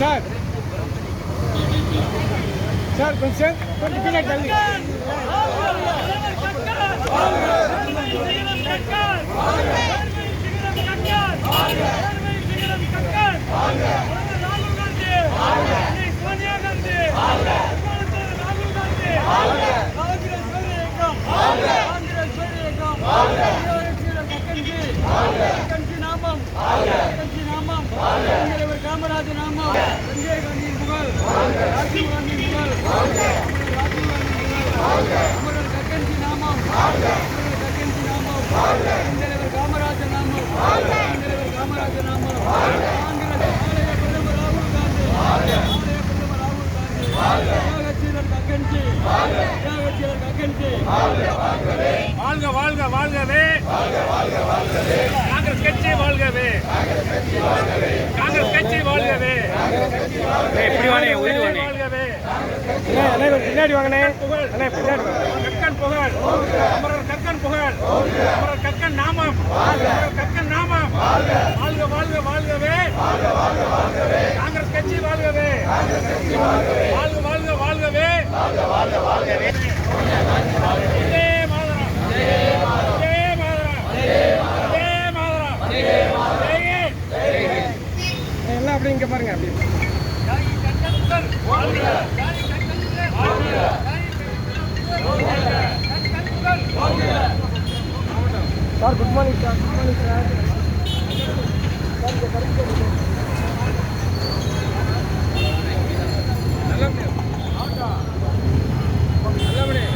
sir sir கொஞ்சம் பின்னாடி தள்ளி காமராஜர் நாமம், சஞ்சய் காந்தியின் புகழ், ராஜீவ் காந்தியின் புகழ், அமரர் கக்கன்ஜி நாமம், கக்கன்ஜி நாமம், தலைவர் காமராஜர் நாமம், தலைவர் காமராஜர் நாமம், காங்கிரஸ் ஆலய பிரதமர் ராகுல் காந்தி, ஆலய பிரதமர் ராகுல் காந்தி, தியாகச்சீரர் கக்கன்ஜி, தியாகச்சீரர் கக்கன்ஜி, வாழ்க வாழ்க வாழ்கவே, காங்கிரஸ் கட்சி வாழ்கவே, காங்கிரஸ் கட்சி வாழ்கவே, வாழ்கவே, பின்னாடி வாங்கண்ணே, கக்கன் புகழ், அமரர் கக்கன் புகழ், அமரர் கக்கன் நாமம், கக்கன் நாமம், வாழ்க வாழ்க வாழ்கவே, காங்கிரஸ் கட்சி வாழ்கவே, வாழ்க வாழ்க வாழ்கவே, எல்லாம் அப்படி இங்க பாருங்க அப்படி sir good morning sir good morning sir நல்ல